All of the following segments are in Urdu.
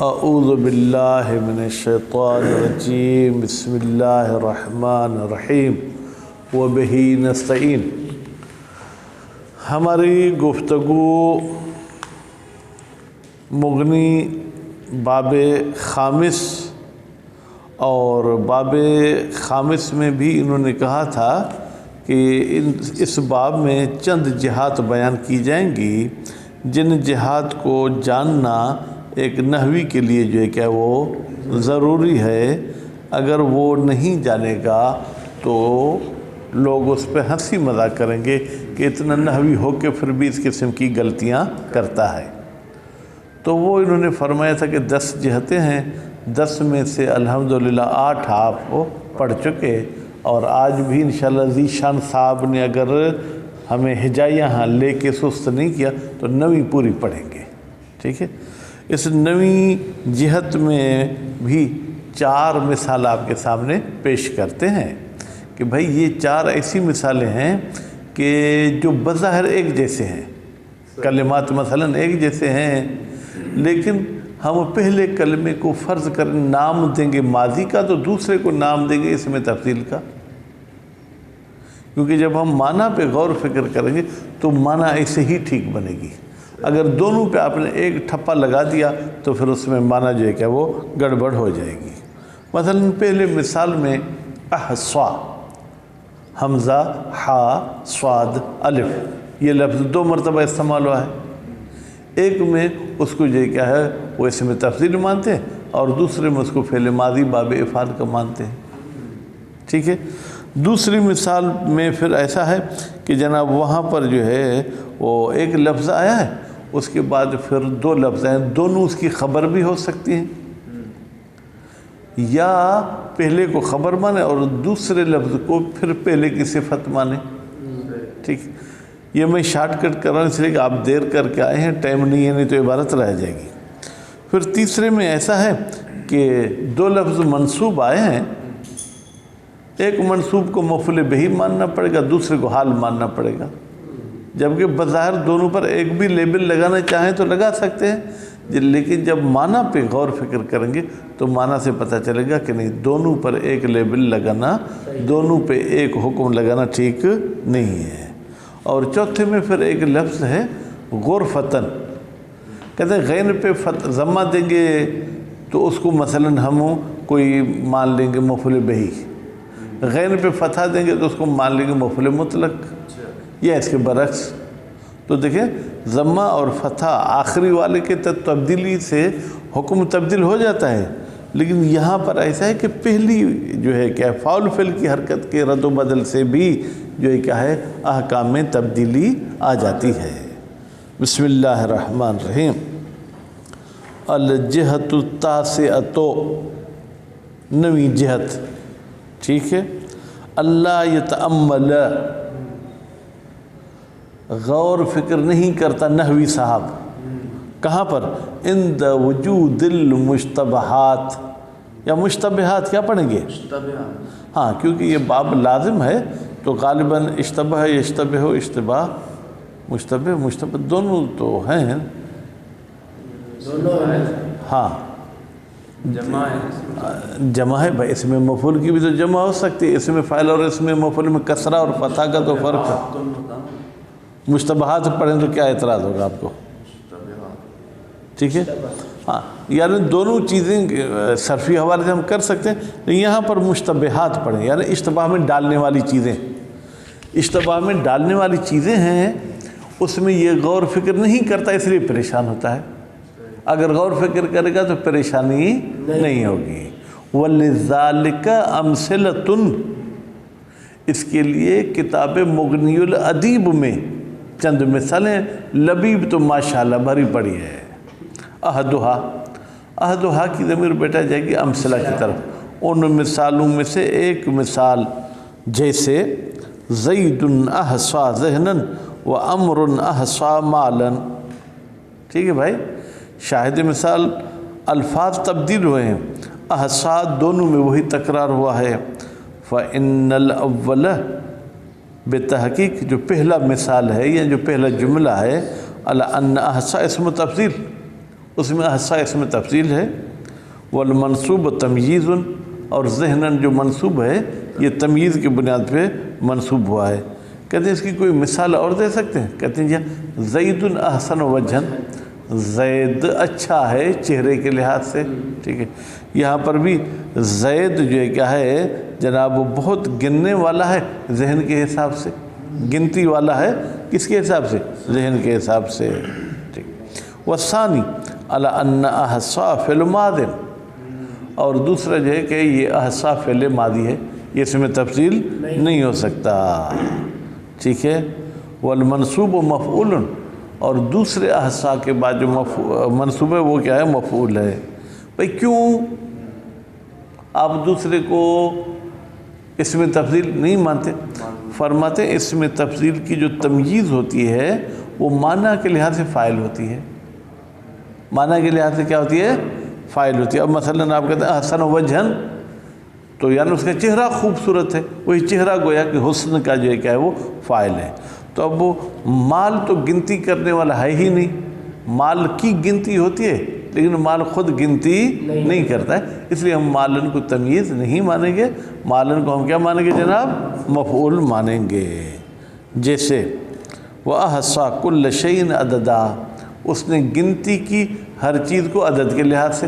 اعوذ باللہ من الشیطان الرجیم بسم اللہ الرحمن الرحیم وبہ نستعین۔ ہماری گفتگو مغنی باب خامس اور باب خامس میں بھی انہوں نے کہا تھا کہ اس باب میں چند جہات بیان کی جائیں گی جن جہات کو جاننا ایک نحوی کے لیے جو ہے کہ وہ ضروری ہے۔ اگر وہ نہیں جانے گا تو لوگ اس پہ ہنسی مذاق کریں گے کہ اتنا نحوی ہو کے پھر بھی اس قسم کی غلطیاں کرتا ہے۔ تو وہ انہوں نے فرمایا تھا کہ 10 جہتیں ہیں، 10 میں سے الحمدللہ 8 آپ پڑھ چکے، اور آج بھی انشاءاللہ ذیشان صاحب نے اگر ہمیں ہجائیہ لے کے سست نہیں کیا تو 9ویں پوری پڑھیں گے، ٹھیک ہے۔ اس 9ویں جہت میں بھی 4 مثال آپ کے سامنے پیش کرتے ہیں کہ بھائی یہ 4 ایسی مثالیں ہیں کہ جو بظاہر ایک جیسے ہیں، کلمات مثلا ایک جیسے ہیں، لیکن ہم پہلے کلمے کو فرض کریں نام دیں گے ماضی کا تو دوسرے کو نام دیں گے اس میں تفصیل کا، کیونکہ جب ہم معنی پہ غور فکر کریں گے تو معنی ایسے ہی ٹھیک بنے گی۔ اگر دونوں پہ آپ نے ایک ٹھپا لگا دیا تو پھر اس میں معنی جو ہے کہ وہ گڑبڑ ہو جائے گی۔ مثلا پہلے مثال میں احصا، حمزہ حا صاد الف، یہ لفظ 2 مرتبہ استعمال ہوا ہے۔ ایک میں اس کو جو کیا ہے وہ اس میں تفصیل مانتے ہیں، اور دوسرے میں اس کو فعل ماضی باب افعال کا مانتے ہیں، ٹھیک ہے۔ دوسری مثال میں پھر ایسا ہے کہ جناب وہاں پر جو ہے وہ ایک لفظ آیا ہے، اس کے بعد پھر 2 لفظ ہیں، دونوں اس کی خبر بھی ہو سکتی ہیں، یا پہلے کو خبر مانے اور دوسرے لفظ کو پھر پہلے کی صفت مانے، ٹھیک۔ یہ میں شارٹ کٹ کر رہا ہوں اس لیے کہ آپ دیر کر کے آئے ہیں، ٹائم نہیں ہے، نہیں تو عبارت رہ جائے گی۔ پھر تیسرے میں ایسا ہے کہ 2 لفظ منصوب آئے ہیں، ایک منصوب کو مفعول بہ ماننا پڑے گا، دوسرے کو حال ماننا پڑے گا، جبکہ بظاہر دونوں پر ایک بھی لیبل لگانا چاہیں تو لگا سکتے ہیں، لیکن جب معنی پہ غور فکر کریں گے تو معنی سے پتہ چلے گا کہ نہیں، دونوں پر ایک لیبل لگانا، دونوں پہ ایک حکم لگانا ٹھیک نہیں ہے۔ اور چوتھے میں پھر ایک لفظ ہے غرفتن، کہتے ہیں غین پہ ضمہ دیں گے تو اس کو مثلا ہم کوئی مان لیں گے مفعول بہ، غین پہ فتح دیں گے تو اس کو مان لیں گے مفعول مطلق، یا اس کے برعکس۔ تو دیکھیں ضمہ اور فتح آخری والے کے تبدیلی سے حکم تبدیل ہو جاتا ہے، لیکن یہاں پر ایسا ہے کہ پہلی جو ہے کیا فعل فعل کی حرکت کے رد و بدل سے بھی جو ہے کیا ہے احکام میں تبدیلی آ جاتی ہے۔ بسم اللہ الرحمن الرحیم۔ الجہت التاسعۃ، 9ویں جہت، ٹھیک ہے۔ اللہ یتأمل، غور فکر نہیں کرتا نحوی صاحب، کہاں پر؟ عند وجود المشتبہات، یا مشتبہات کیا پڑھیں گے؟ ہاں، کیونکہ یہ باب لازم ہے تو غالباً اشتبہ یشتبہ اشتباہ مشتبہ دونوں تو ہیں، ہاں جمع ہے بھائی، اس میں مفعول کی بھی تو جمع ہو سکتی ہے، اس میں فاعل اور اس میں مفعول میں کسرہ اور فتح کا تو فرق ہے۔ مشتبہات پڑھیں تو کیا اعتراض ہوگا آپ کو؟ ٹھیک ہے، ہاں، یعنی دونوں چیزیں صرفی حوالے سے ہم کر سکتے ہیں، لیکن یہاں پر مشتبہات پڑھیں، یعنی اشتباہ میں ڈالنے والی چیزیں، اشتباہ میں ڈالنے والی چیزیں ہیں، اس میں یہ غور فکر نہیں کرتا اس لیے پریشان ہوتا ہے۔ اگر غور فکر کرے گا تو پریشانی نہیں ہوگی۔ وَلِذَالِكَ أَمْثِلَةٌ، اس کے لیے کتاب مغنی الادیب میں چند مثالیں، لبیب تو ماشاءاللہ بھری پڑی ہے۔ احدھا کی ضمیر بیٹا جائے گی امثلہ کی طرف، ان مثالوں میں سے ایک مثال جیسے زید احصا ذہنا و امر احصا مالا، ٹھیک ہے بھائی، شاہد مثال الفاظ تبدیل ہوئے ہیں، احصا دونوں میں وہی تکرار ہوا ہے۔ فَإِنَّ الْأَوَّلَ، بتحقیق جو پہلا مثال ہے یا جو پہلا جملہ ہے، عَلَىٰ أَنَّ احصا اسم تفضیل، اس میں احصا اسم تفضیل ہے، والمنصوب تمییز، اور ذہناً جو منصوب ہے یہ تمییز کی بنیاد پہ منصوب ہوا ہے۔ کہتے ہیں اس کی کوئی مثال اور دے سکتے ہیں؟ کہتے ہیں جی زید احسن وجہن، زید اچھا ہے چہرے کے لحاظ سے، ٹھیک ہے۔ یہاں پر بھی زید جو ہے کیا ہے جناب، وہ بہت گننے والا ہے ذہن کے حساب سے، گنتی والا ہے کس کے حساب سے؟ ذہن کے حساب سے، ٹھیک۔ والثانی علی ان احصا فعل ماض، اور دوسرا جو ہے کہ یہ احصا فعل ماضی ہے، یہ اس میں تفصیل نہیں ہو سکتا، ٹھیک ہے۔ والمنصوب مفعول، اور دوسرے احصا کے بعد جو منصوب ہے وہ کیا ہے؟ مفعول ہے۔ بھئی کیوں آپ دوسرے کو اس میں تفضیل نہیں مانتے؟ فرماتے ہیں اس میں تفضیل کی جو تمییز ہوتی ہے وہ معنی کے لحاظ سے فاعل ہوتی ہے، معنی کے لحاظ سے کیا ہوتی ہے؟ فاعل ہوتی ہے۔ اب مثلا آپ کہتے ہیں احسن وجہن، تو یعنی اس کا چہرہ خوبصورت ہے، وہی چہرہ گویا کہ حسن کا جو ہے کیا ہے وہ فاعل ہے۔ تو اب وہ مال تو گنتی کرنے والا ہے ہی نہیں، مال کی گنتی ہوتی ہے لیکن مال خود گنتی نہیں کرتا ہے، اس لیے ہم مالن کو تمییز نہیں مانیں گے، مالن کو ہم کیا مانیں گے جناب؟ مفعول مانیں گے۔ جیسے وَأَحْصَى كُلَّ شَيْءٍ عَدَدًا، اس نے گنتی کی ہر چیز کو عدد کے لحاظ سے،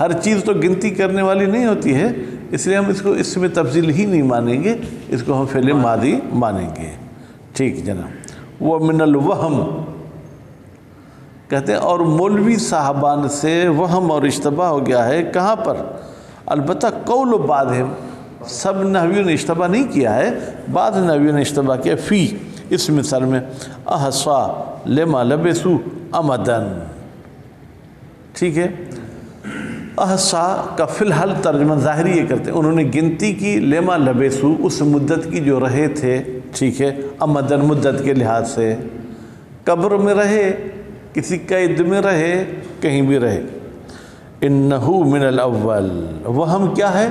ہر چیز تو گنتی کرنے والی نہیں ہوتی ہے، اس لیے ہم اس کو اس میں تفضیل ہی نہیں مانیں گے، اس کو ہم فعل ماضی مانیں گے، ٹھیک جناب۔ وَمِنَ الْوَهْمِ، کہتے ہیں اور مولوی صاحبان سے وہم اور اشتباہ ہو گیا ہے، کہاں پر؟ البتہ قول بعضہم، سب نحویوں نے اشتباہ نہیں کیا ہے، بعض نحویوں نے اشتباہ کیا فی اس مثال میں، احصا لما لبسو امدن، ٹھیک ہے۔ احصا کا فی الحال ترجمہ ظاہری یہ کرتے ہیں، انہوں نے گنتی کی لما لبسو اس مدت کی جو رہے تھے، ٹھیک ہے، امدن مدت کے لحاظ سے، قبر میں رہے، کسی قید میں رہے، کہیں بھی رہے۔ انہو من الاول، وہم کیا ہے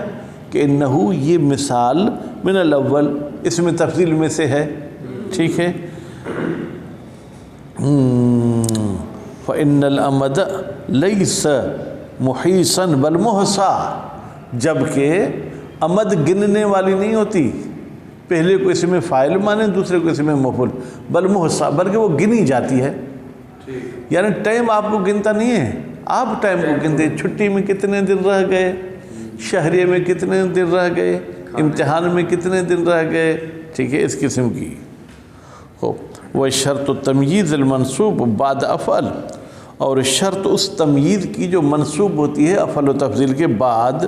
کہ انہو یہ مثال من الاول اس میں تفضیل میں سے ہے، ٹھیک ہے۔ فإن الأمد ليس محیصا بل محصا، جبکہ امد گننے والی نہیں ہوتی، پہلے کو اس میں فاعل مانے دوسرے کو اس میں مفعول، بل محصا بلکہ وہ گنی جاتی ہے، یعنی ٹائم آپ کو گنتا نہیں ہے، آپ ٹائم کو گنتے، چھٹی میں کتنے دن رہ گئے، شہریے میں کتنے دن رہ گئے، امتحان میں کتنے دن رہ گئے، ٹھیک ہے، اس قسم کی۔ وہ شرط تمییز المنصوب بعد افعل، اور شرط اس تمییز کی جو منصوب ہوتی ہے افعل و تفضیل کے بعد،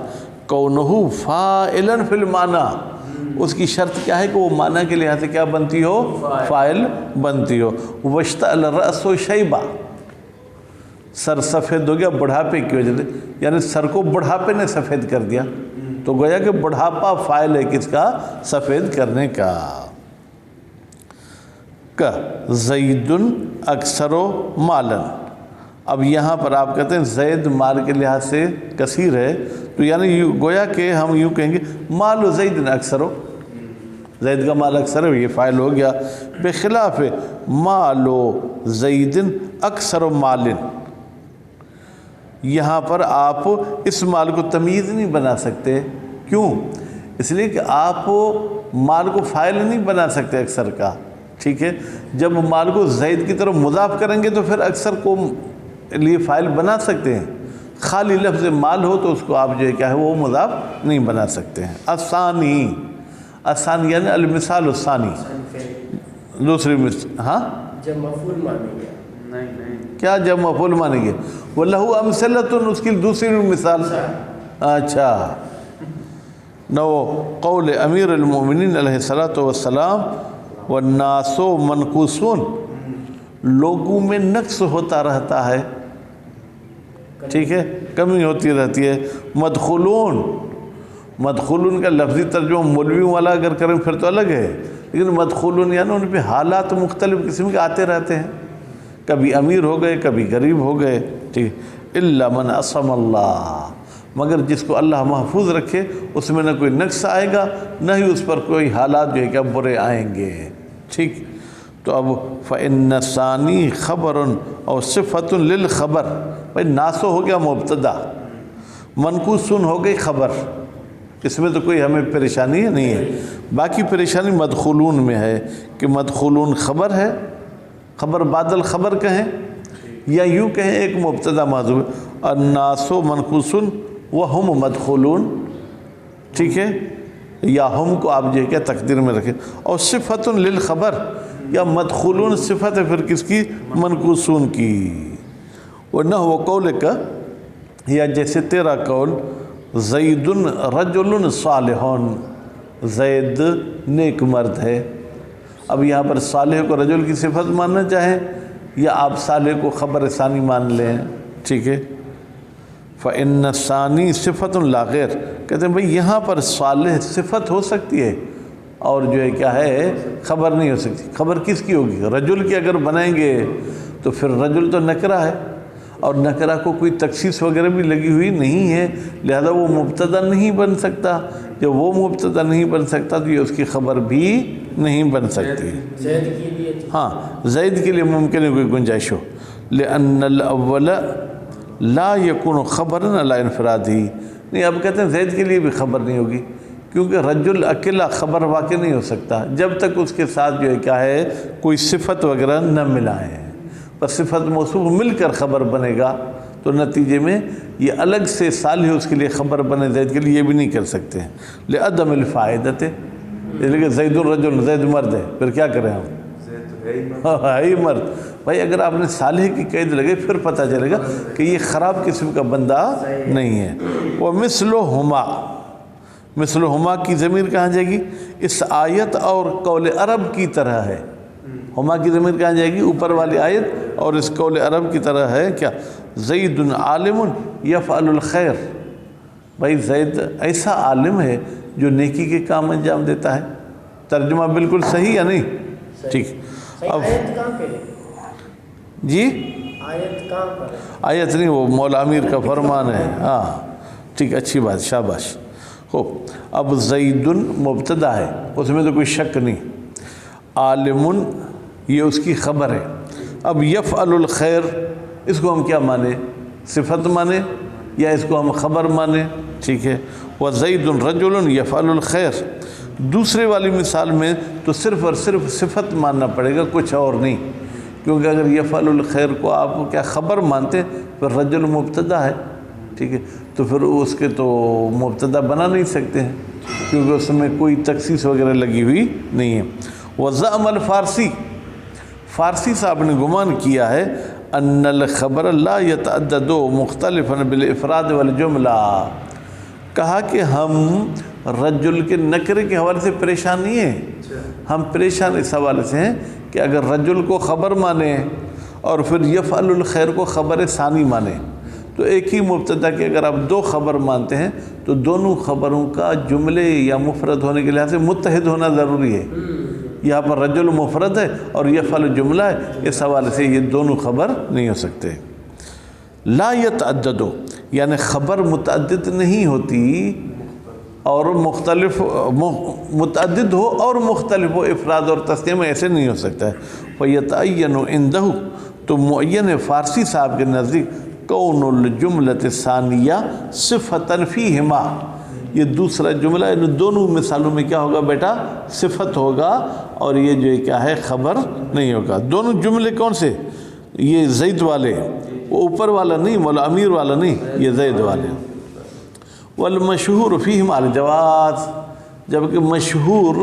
کونہو فاعلا فی المعنی، اس کی شرط کیا ہے کہ وہ معنی کے لحاظ سے کیا بنتی ہو؟ فاعل بنتی ہو۔ واشتعل الرأس شیبہ، سر سفید ہو گیا بڑھاپے کی وجہ سے، یعنی سر کو بڑھاپے نے سفید کر دیا، تو گویا کہ بڑھاپا فاعل ہے کس کا؟ سفید کرنے کا۔ زید اکثر مالا، اب یہاں پر آپ کہتے ہیں زید مال کے لحاظ سے کثیر ہے، تو یعنی گویا کہ ہم یوں کہیں گے مال زید اکثر، زید کا مال اکثر ہے، یہ فاعل ہو گیا۔ بخلاف مال زید اکثر مال، یہاں پر آپ اس مال کو تمییز نہیں بنا سکتے، کیوں؟ اس لیے کہ آپ مال کو فاعل نہیں بنا سکتے اکثر کا، ٹھیک ہے۔ جب مال کو زید کی طرف مضاف کریں گے تو پھر اکثر کو لیے فاعل بنا سکتے ہیں، خالی لفظ مال ہو تو اس کو آپ جو ہے کیا ہے وہ مضاف نہیں بنا سکتے ہیں۔ الثانی، الثانی یعنی المثال الثانی، دوسری مثال، ہاں جب مفعول مانیں گے، نہیں کیا جب مفعول مانیں گے؟ وَلَهُ أَمْثَلَةٌ، اس کی دوسری مثال، اچھا نو قول امیر المومنین علیہ الصلاۃ والسلام، والناس منقوصون، لوگوں میں نقص ہوتا رہتا ہے، ٹھیک ہے، کمی ہوتی رہتی ہے۔ مدخولون، مدخولون کا لفظی ترجمہ مولویوں والا اگر کریں پھر تو الگ ہے، لیکن مدخولون یعنی ان پہ حالات مختلف قسم کے آتے رہتے ہیں، کبھی امیر ہو گئے کبھی غریب ہو گئے، ٹھیک۔ الا من عصم اللہ، مگر جس کو اللہ محفوظ رکھے اس میں نہ کوئی نقص آئے گا نہ ہی اس پر کوئی حالات جو ہے کہ برے آئیں گے، ٹھیک۔ تو اب فإن ثانی خبر اور صفت للخبر، بھائی ناسو ہو گیا مبتدا، منقوص ہو گئی خبر، اس میں تو کوئی ہمیں پریشانی نہیں ہے۔ باقی پریشانی مدخولون میں ہے کہ مدخولون خبر ہے، خبر بعد الخبر کہیں یا یوں کہیں ایک مبتدا محذوف ہے، الناس منقوص وہم مدخولون، ٹھیک ہے، یا ہم کو آپ جو ہے کیا تقدیر میں رکھیں، اور صفت للخبر یا مدخولون صفت ہے پھر کس کی؟ منقوصون کی۔ وَنَحْوُ قَوْلِكَ، یا جیسے تیرا قول زید رجل صالح، زید نیک مرد ہے۔ اب یہاں پر صالح کو رجل کی صفت ماننا چاہیں یا آپ صالح کو خبر ثانی مان لیں، ٹھیک ہے۔ فإن الثانی صفت لا غیر، کہتے ہیں بھئی یہاں پر صالح صفت ہو سکتی ہے اور جو ہے کیا ہے خبر نہیں ہو سکتی۔ خبر کس کی ہوگی؟ رجل کی اگر بنائیں گے تو پھر رجل تو نکرہ ہے، اور نکرہ کو کوئی تخصیص وغیرہ بھی لگی ہوئی نہیں ہے، لہذا وہ مبتدا نہیں بن سکتا۔ جب وہ مبتدا نہیں بن سکتا تو یہ اس کی خبر بھی نہیں بن سکتی۔ زید کے لیے ہاں، زید کے لیے ممکن ہے کوئی گنجائش ہو۔ لأن الأول لا يكون خبرا على انفرادی، نہیں اب کہتے ہیں زید کے لیے بھی خبر نہیں ہوگی، کیونکہ رجل اکیلا خبر واقع نہیں ہو سکتا جب تک اس کے ساتھ جو ہے کیا ہے کوئی صفت وغیرہ نہ ملائے، بس صفت موصوف مل کر خبر بنے گا، تو نتیجے میں یہ الگ سے صالح اس کے لیے خبر بنے زید کے لیے یہ بھی نہیں کر سکتے ہیں۔ لعدم الفائدت، لیکن زید الرجل، زید مرد ہے، پھر کیا کریں ہم؟ ہے ہی مرد۔ بھائی اگر آپ نے صالح کی قید لگے پھر پتہ چلے گا کہ یہ خراب قسم کا بندہ نہیں ہے۔ وہ مثلہما، مثلہما کی ضمیر کہاں جائے گی؟ اس آیت اور قول عرب کی طرح ہے۔ ہما کی ضمیر کہاں جائے گی؟ اوپر والی آیت اور اس قول عرب کی طرح ہے کیا؟ زید عالم یفعل الخیر، بھائی زید ایسا عالم ہے جو نیکی کے کام انجام دیتا ہے۔ ترجمہ بالکل صحیح یا نہیں؟ ٹھیک۔ اب آیت کہاں پہ ہے؟ جی آیت کہاں پر ہے؟ آیت نہیں، وہ مولا امیر کا فرمان ہے۔ ہاں ٹھیک، اچھی بات، شاباش۔ ہو اب زید مبتدا ہے، اس میں تو کوئی شک نہیں، عالم یہ اس کی خبر ہے۔ اب یفعل الخیر، اس کو ہم کیا مانیں؟ صفت مانیں یا اس کو ہم خبر مانیں؟ ٹھیک ہے۔ وزید رجل یفعل الخیر، دوسرے والی مثال میں تو صرف اور صرف صفت ماننا پڑے گا، کچھ اور نہیں، کیونکہ اگر یفعل الخیر کو آپ کیا خبر مانتے پھر رجل مبتدا ہے، ٹھیک ہے، تو پھر اس کے تو مبتدا بنا نہیں سکتے ہیں کیونکہ اس میں کوئی تخصیص وغیرہ لگی ہوئی نہیں ہے۔ وزعم الفارسی، فارسی صاحب نے گمان کیا ہے ان الخبر لا يتعدد مختلفا بالافراد والجملہ، کہا کہ ہم رجل کے نکرے کے حوالے سے پریشان نہیں ہیں، ہم پریشان اس حوالے سے ہیں کہ اگر رجل کو خبر مانیں اور پھر یفعل الخیر کو خبر ثانی مانیں تو ایک ہی مبتدا کے اگر آپ دو خبر مانتے ہیں تو دونوں خبروں کا جملے یا مفرد ہونے کے لحاظ سے متحد ہونا ضروری ہے۔ یہاں پر رجل مفرد ہے اور یفعل جملہ ہے، اس حوالے سے یہ دونوں خبر نہیں ہو سکتے۔ لا يتعدد، یعنی خبر متعدد نہیں ہوتی اور مختلف متعدد ہو اور مختلف ہو، افراد اور تثنیہ میں ایسے نہیں ہو سکتا ہے۔ فَيَتَعَيَّنُ عِنْدَهُ، تو معین فارسی صاحب کے نزدیک کون الجملۃ الثانیہ صفۃ فیہما، یہ دوسرا جملہ ان دونوں مثالوں میں کیا ہوگا بیٹا؟ صفت ہوگا، اور یہ جو کیا ہے خبر نہیں ہوگا۔ دونوں جملے کون سے؟ یہ زید والے، وہ اوپر والا نہیں، مولا امیر والا نہیں، یہ زید والے۔ والمشہور فیہما الجواز، جبکہ مشہور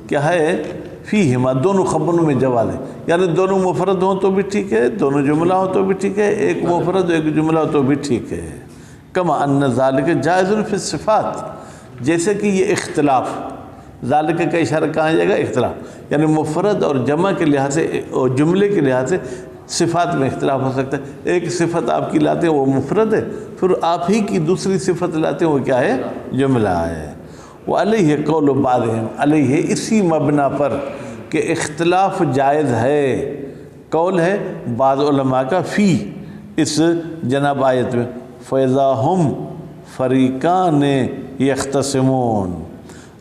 کیا ہے؟ فیہما، دونوں خبروں میں جواز ہے، یعنی دونوں مفرد ہوں تو بھی ٹھیک ہے، دونوں جملہ ہوں تو بھی ٹھیک ہے، ایک مفرد ایک جملہ ہو تو بھی ٹھیک ہے۔ کما ان ذالک جائز فی الصفات، جیسے کہ یہ اختلاف، ذالک کا اشارہ کہاں جائے گا؟ اختلاف، یعنی مفرد اور جمع کے لحاظ سے اور جملے کے لحاظ سے صفات میں اختلاف ہو سکتا ہے۔ ایک صفت آپ کی لاتے ہیں وہ مفرد ہے، پھر آپ ہی کی دوسری صفت لاتے ہیں وہ کیا ہے؟ جملہ ہے۔ وعلیہ قول بعضہم، علیہ اسی مبنا پر کہ اختلاف جائز ہے، قول ہے بعض علماء کا فی اس جناب آیت میں، فَإِذَا هُمْ فَرِيقَانِ يَخْتَصِمُونَ،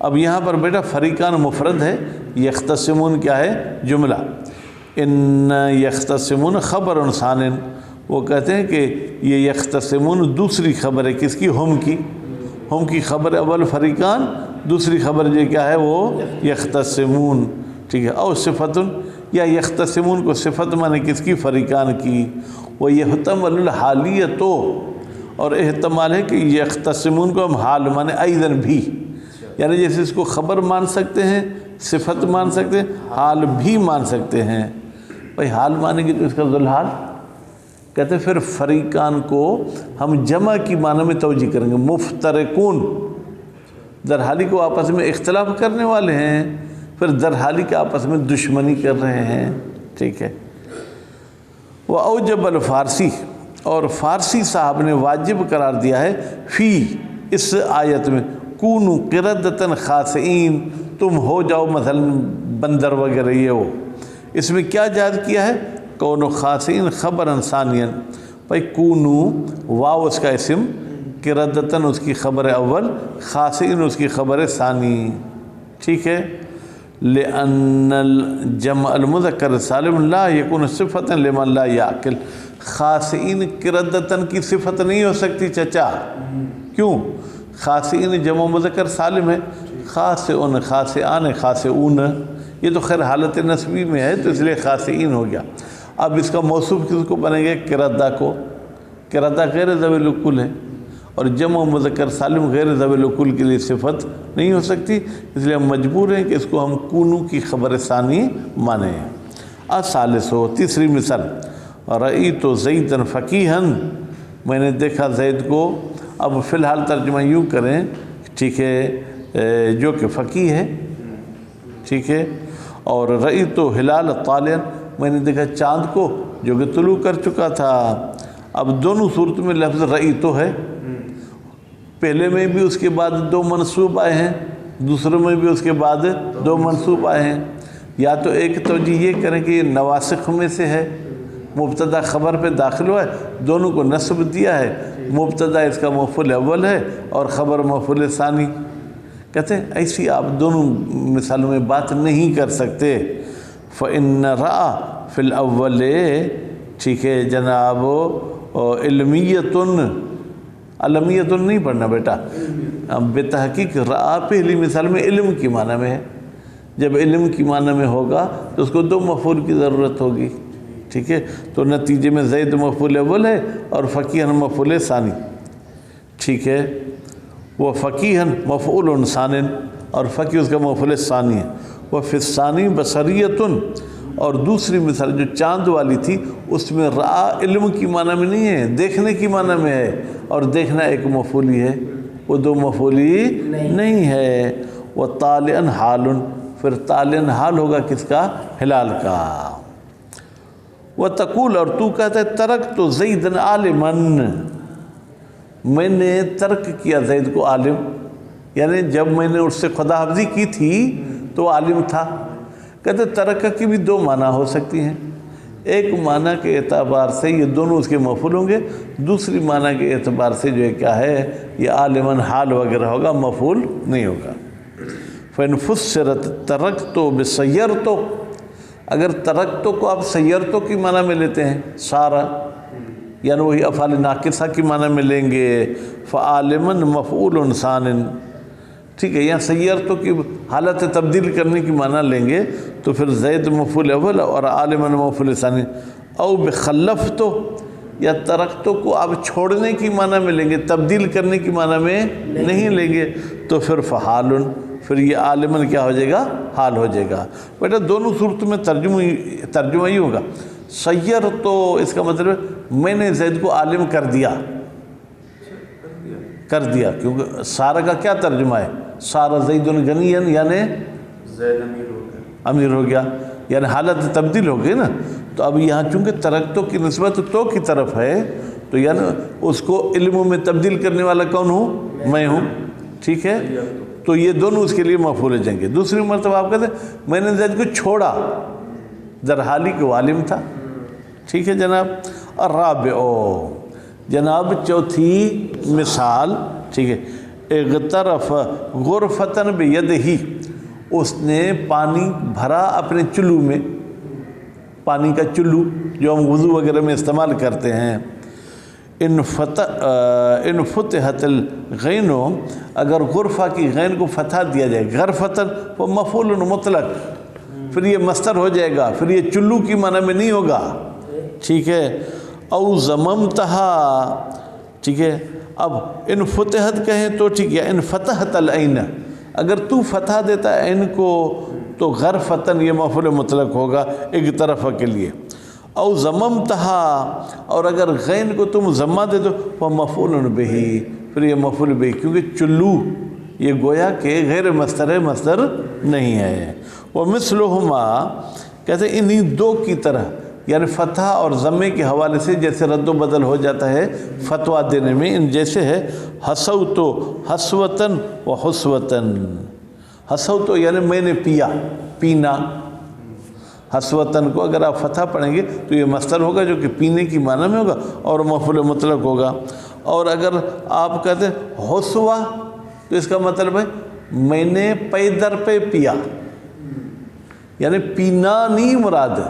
اب یہاں پر بیٹا فریقان مفرد ہے، یختصمون کیا ہے؟ جملہ۔ ان یختصمون خبر ثان، وہ کہتے ہیں کہ یہ یختصمون دوسری خبر ہے، کس کی؟ ہم کی. ہم کی خبر اول فریقان، دوسری خبر جو کیا ہے وہ یختصمون. ٹھیک ہے. او صفت، یا یختصمون کو صفت مانے کس کی؟ فریقان کی. وہ یحتمل الحالیت، اور احتمال ہے کہ یختصمون کو ہم حال مانے ایضاً بھی، یعنی جیسے اس کو خبر مان سکتے ہیں، صفت مان سکتے ہیں، حال بھی مان سکتے ہیں. بھائی حال مانیں گے تو اس کا ذوالحال، کہتے ہیں پھر فریقان کو ہم جمع کی معنی میں توجہ کریں گے. مفترقون، درحالی کو آپس میں اختلاف کرنے والے ہیں، پھر درحالی کے آپس میں دشمنی کر رہے ہیں. ٹھیک ہے. وہ اوجب الفارسی، اور فارسی صاحب نے واجب قرار دیا ہے فی، اس آیت میں، کونوا قردۃ خاسئین، تم ہو جاؤ مثلا بندر وغیرہ. یہ ہو، اس میں کیا جائز کیا ہے؟ کونوا خاسئین خبرا ثانیا. بھائی کونوا واو اس کا اسم، قردۃ اس کی خبر اول، خاسئین اس کی خبر ثانی. ٹھیک ہے. لأن الجمع المذکر سالم لا یکون صفتا لمن لا یعقل. خاسئین قردۃ کی صفت نہیں ہو سکتی چچا. کیوں؟ خاسئین جمع مذکر سالم ہے، خاسئون خاسئان خاسئون، یہ تو خیر حالت نسبی میں ہے تو اس لیے خاسئین ہو گیا. اب اس کا موصوف کس کو بنے گا؟ قردہ کو. قردہ غیر ذوی العقول ہے، اور جمع مذکر سالم غیر ذوی العقول کے لیے صفت نہیں ہو سکتی، اس لیے ہم مجبور ہیں کہ اس کو ہم کونو کی خبر ثانی مانیں. الثالث، تیسری مثال، رأیت زیدا فقیہا، میں نے دیکھا زید کو. اب فی الحال ترجمہ یوں کریں، ٹھیک ہے، جو کہ فقیہ ہے. ٹھیک ہے. اور رأیت ہلال طالعا، میں نے دیکھا چاند کو جو کہ طلوع کر چکا تھا. اب دونوں صورت میں لفظ رأیت ہے، پہلے میں بھی اس کے بعد دو منصوب آئے ہیں، دوسرے میں بھی اس کے بعد دو منصوب آئے ہیں. یا تو ایک توجہ یہ کریں کہ یہ نواسخ میں سے ہے، مبتدا خبر پہ داخل ہوا ہے، دونوں کو نصب دیا ہے، مبتدا اس کا مفعول اول ہے اور خبر مفعول ثانی. کہتے ہیں ایسی آپ دونوں مثالوں میں بات نہیں کر سکتے. فإن رأى فی الاول، ٹھیک ہے جناب، علمیتن، علمیتن نہیں پڑھنا بیٹا، بتحقیق رأى پہلی مثال میں علم کی معنی میں ہے. جب علم کی معنی میں ہوگا تو اس کو دو مفعول کی ضرورت ہوگی. ٹھیک ہے. تو نتیجے میں زید مفعول اول ہے اور فقیہن مفعول ثانی. ٹھیک ہے. وہ فقیہن مفعول ثانی، اور فقیہ اس کا مفعول ثانی ہے. وہ فی الثانی بصریتن، اور دوسری مثال جو چاند والی تھی اس میں رأى علم کی معنی میں نہیں ہے، دیکھنے کی معنی میں ہے، اور دیکھنا ایک مفعولی ہے، وہ دو مفعولی نہیں ہے. وہ طالعا حال، پھر طالعا حال ہوگا کس کا؟ ہلال کا. وہ تقول، اور تو کہتا ہے ترکت زیدا عالما، میں نے ترک کیا زید کو عالم، یعنی جب میں نے اس سے خدا حافظی کی تھی تو وہ عالم تھا. کہتے ترک کی بھی دو معنی ہو سکتی ہیں. ایک معنی کے اعتبار سے یہ دونوں اس کے مفعول ہوں گے، دوسری معنی کے اعتبار سے جو ہے کیا ہے، یہ عالماً حال وغیرہ ہوگا، مفعول نہیں ہوگا. فإن فسرت ترکت بسیرت، اگر ترکتو کو آپ سیرتو کی معنی میں لیتے ہیں سارا، یعنی وہی افعال ناقصہ کی معنی میں لیں گے، فعالماً مفعول ثان. ٹھیک ہے. یہاں سیرتو کی حالت تبدیل کرنے کی معنی لیں گے تو پھر زید مفعول اول اور عالماً مفعول ثانی. او بخلفتو، یا ترکتو کو آپ چھوڑنے کی معنی میں لیں گے، تبدیل کرنے کی معنی میں نہیں لیں گے تو پھر فحال، پھر یہ عالماً کیا ہو جائے گا؟ حال ہو جائے گا. بیٹا دونوں صورتوں میں ترجمہ ہی ہوگا. سیر تو اس کا مطلب ہے میں نے زید کو عالم کر دیا، کیونکہ سارا کا کیا ترجمہ ہے؟ سارا زید غنیا، یعنی زید امیر ہو گیا، یعنی حالت تبدیل ہو گئی نا. تو اب یہاں چونکہ ترکتو کی نسبت تو کی طرف ہے، تو یعنی اس کو علموں میں تبدیل کرنے والا کون ہوں؟ میں ہوں. ٹھیک ہے. تو یہ دونوں اس کے لیے مفعول ہو جائیں گے. دوسری مرتبہ آپ کہتے ہیں میں نے زید کو چھوڑا، درحالی کو عالم تھا. ٹھیک ہے جناب. الرابع، جناب چوتھی مثال، ٹھیک ہے، اغترف غرفتن بیدہی، اس نے پانی بھرا اپنے چلو میں، پانی کا چلو جو ہم وضو وغیرہ میں استعمال کرتے ہیں. ان فتحت الغین، اگر غرفہ کی غین کو فتح دیا جائے، غرفتن وہ مفعول مطلق، پھر یہ مصدر ہو جائے گا، پھر یہ چلو کی معنی میں نہیں ہوگا. ٹھیک ہے. او ضممتہا، ٹھیک ہے. اب ان فتحت کہیں تو ٹھیک ہے، ان فتحت العین، اگر تو فتح دیتا ہے عین کو تو غرفتن یہ مفعول مطلق ہوگا ایک طرف کے لیے. او ضممتہا، اور اگر غین کو تم ضمہ دے دو وہ مفعول بہ، پھر یہ مفعول بہ، کیونکہ چلو یہ گویا کہ غیر مصدر مصدر نہیں ہے. ومثلہما، کہتے ہیں انہی دو کی طرح، یعنی فتح اور ضمے کے حوالے سے جیسے رد و بدل ہو جاتا ہے فتویٰ دینے میں، ان جیسے ہے حسوت حسوتاً و حسوتاً. حسوت یعنی میں نے پیا، پینا. حسوتاً کو اگر آپ فتح پڑھیں گے تو یہ مصدر ہوگا جو کہ پینے کی معنی میں ہوگا اور مفعول مطلق ہوگا. اور اگر آپ کہتے ہیں حسوہ تو اس کا مطلب ہے میں نے پے در پہ پیا، یعنی پینا نہیں مراد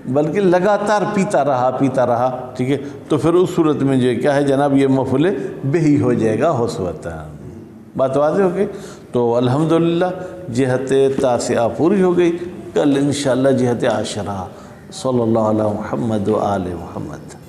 بلکہ لگاتار پیتا رہا. ٹھیک ہے. تو پھر اس صورت میں جو کیا ہے جناب یہ مفعول بہ ہو جائے گا حسوتاً. بات واضح ہو گئی. تو الحمدللہ جہت تاسعہ پوری ہو گئی. کل انشاءاللہ جہت عاشرہ. صلی اللہ علیہ محمد و آل محمد.